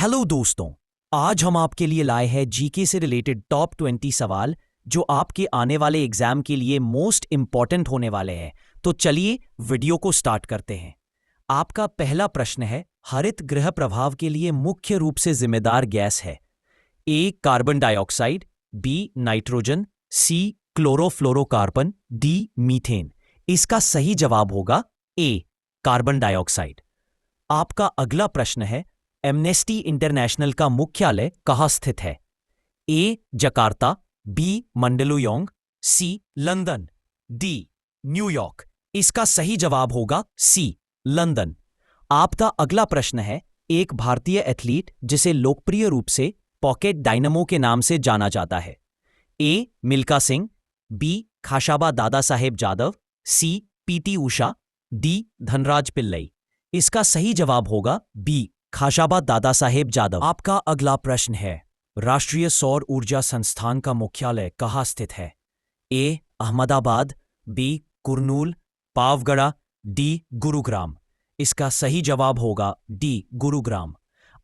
Hello दोस्तों, आज हम आपके लिए लाए हैं जीके से रिलेटेड टॉप 20 सवाल जो आपके आने वाले एग्जाम के लिए मोस्ट इंपॉर्टेंट होने वाले हैं। तो चलिए वीडियो को स्टार्ट करते हैं। आपका पहला प्रश्न है, हरित गृह प्रभाव के लिए मुख्य रूप से जिम्मेदार गैस है? A carbon dioxide, B nitrogen, C chlorofluorocarbon, D methane. इसका सही जवाब होगा ए कार्बन डाइऑक्साइड। आपका अगला प्रश्न है, एमनेस्टी इंटरनेशनल का मुख्यालय कहाँ स्थित है? ए जकार्ता, बी मंडलुयोंग, सी लंदन, डी न्यूयॉर्क। इसका सही जवाब होगा सी लंदन। आपका अगला प्रश्न है, एक भारतीय एथलीट जिसे लोकप्रिय रूप से पॉकेट डायनामो के नाम से जाना जाता है। ए मिल्खा सिंह, बी खाशाबा दादा साहेब जादव, सी पीटी उषा, डी धनराज पिल्लई। इसका सही जवाब होगा बी खाशाबा दादा साहेब जादव। आपका अगला प्रश्न है, राष्ट्रीय सौर ऊर्जा संस्थान का मुख्यालय कहाँ स्थित है? ए अहमदाबाद, बी कुर्नूल, पावगढ़, डी गुरुग्राम। इसका सही जवाब होगा डी गुरुग्राम।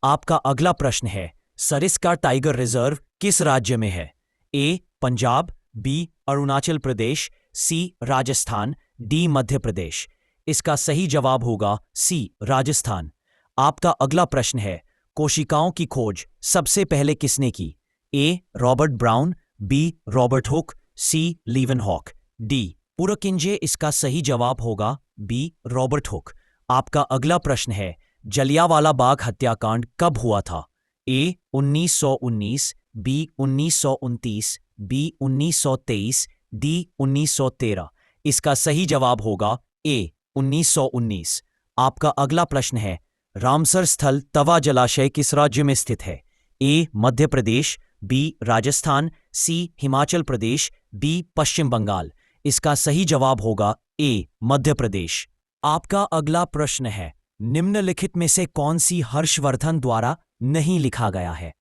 आपका अगला प्रश्न है, सरिस्का टाइगर रिजर्व किस राज्य में है? ए पंजाब, बी अरुणाचल प्रदेश, सी राजस्थान, डी मध्य प्रदेश। इसका सही जवाब होगा सी राजस्थान। आपका अगला प्रश्न है, कोशिकाओं की खोज सबसे पहले किसने की? A Robert Brown, B Robert Hooke, C Leeuwenhoek, D Purkinje. इसका सही जवाब होगा बी रॉबर्ट हुक। आपका अगला प्रश्न है, जलियांवाला बाग हत्याकांड कब हुआ था? ए 1919, बी 1929, बी 1923, डी 1913। इसका सही जवाब होगा ए 1919। आपका अगला प्रश्न है, रामसर स्थल तवा जलाशय किस राज्य में स्थित है? ए मध्य प्रदेश, बी राजस्थान, सी हिमाचल प्रदेश, डी पश्चिम बंगाल। इसका सही जवाब होगा ए मध्य प्रदेश। आपका अगला प्रश्न है, निम्नलिखित में से कौन सी हर्षवर्धन द्वारा नहीं लिखा गया है?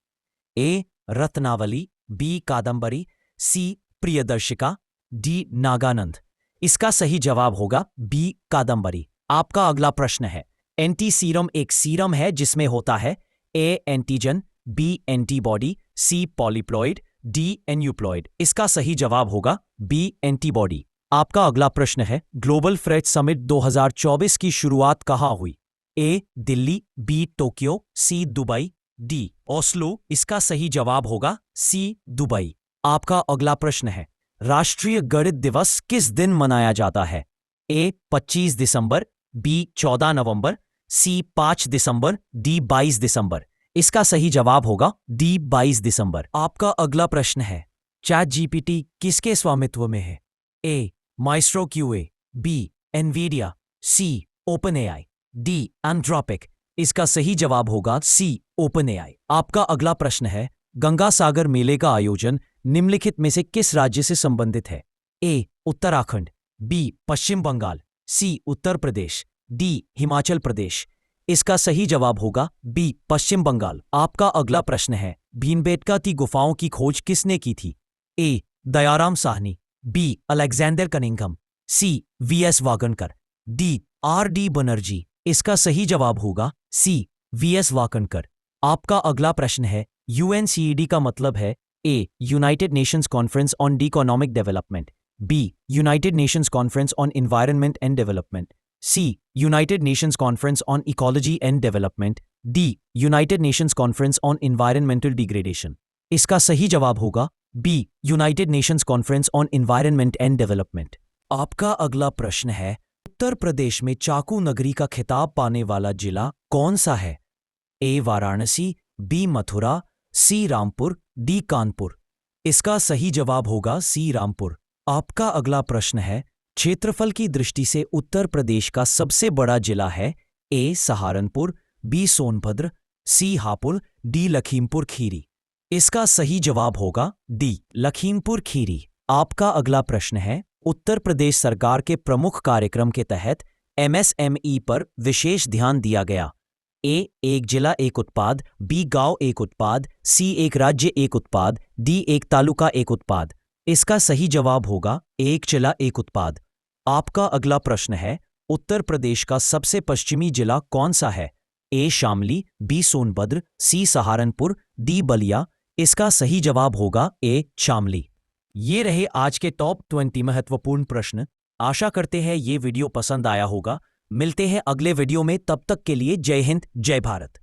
ए रत्नावली, बी कादंबरी, सी प्रियदर्शिका, डी नागानंद। इसका सही जवाब होगा बी कादंबरी। आपका अगला प्रश्न है, एंटी सीरम एक सीरम है जिसमें होता है A antigen, B antibody, C polyploid, D aneuploid. इसका सही जवाब होगा बी एंटीबॉडी। आपका अगला प्रश्न है, ग्लोबल फ्रेट समिट 2024 की शुरुआत कहाँ हुई? ए दिल्ली, बी टोक्यो, सी दुबई, डी ओस्लो। इसका सही जवाब होगा सी दुबई। आपका अगला प्रश्न है, राष्ट्रीय गणित दिवस किस दिन मनाया जाता है? ए 25 दिसंबर, बी 14 नवंबर, सी 5 दिसंबर, डी 22 दिसंबर। इसका सही जवाब होगा डी 22 दिसंबर। आपका अगला प्रश्न है, चैट जीपीटी किसके स्वामित्व में है? ए माइस्ट्रो क्यूए, बी एनवीडिया, सी ओपनएआई, डी एंड्रोपिक। इसका सही जवाब होगा सी ओपनएआई। आपका अगला प्रश्न है, गंगा सागर मेले का आयोजन निम्नलिखित में से किस राज्य से संबंधित है? ए उत्तराखंड, बी पश्चिम बंगाल, सी उत्तर प्रदेश, डी हिमाचल प्रदेश। इसका सही जवाब होगा बी पश्चिम बंगाल। आपका अगला प्रश्न है, भीमबेटका की गुफाओं की खोज किसने की थी? A Dayaram Sahni, B Alexander Cunningham, C V S Wakankar, D R D Banerji. इसका सही जवाब होगा सी वीएस वाकनकर। आपका अगला प्रश्न है, यूएनसीईडी का मतलब है? A United Nations Conference on Economic Development, B United Nations Conference on Environment and Development, C United Nations Conference on Ecology and Development, D United Nations Conference on Environmental Degradation. इसका सही जवाब होगा B United Nations Conference on Environment and Development. आपका अगला प्रश्न है, उत्तर प्रदेश में चाकू नगरी का खिताब पाने वाला जिला कौन सा है? ए वाराणसी, बी मथुरा, सी रामपुर, डी कानपुर। इसका सही जवाब होगा सी रामपुर। आपका अगला प्रश्न है, क्षेत्रफल की दृष्टि से उत्तर प्रदेश का सबसे बड़ा जिला है? ए सहारनपुर, बी सोनभद्र, सी हापुड़, डी लखीमपुर खीरी। इसका सही जवाब होगा डी लखीमपुर खीरी। आपका अगला प्रश्न है, उत्तर प्रदेश सरकार के प्रमुख कार्यक्रम के तहत एमएसएमई पर विशेष ध्यान दिया गया। ए एक जिला एक उत्पाद, बी गांव एक उत्पाद, सी एक राज्य एक उत्पाद, डी एक तालुका एक उत्पाद। इसका सही जवाब होगा एक जिला एक उत्पाद। आपका अगला प्रश्न है, उत्तर प्रदेश का सबसे पश्चिमी जिला कौन सा है? ए शामली, बी सोनभद्र, सी सहारनपुर, डी बलिया। इसका सही जवाब होगा ए शामली। ये रहे आज के टॉप 20 महत्वपूर्ण प्रश्न। आशा करते हैं ये वीडियो पसंद आया होगा। मिलते हैं अगले वीडियो में, तब तक के लिए जय हिंद, जय भारत।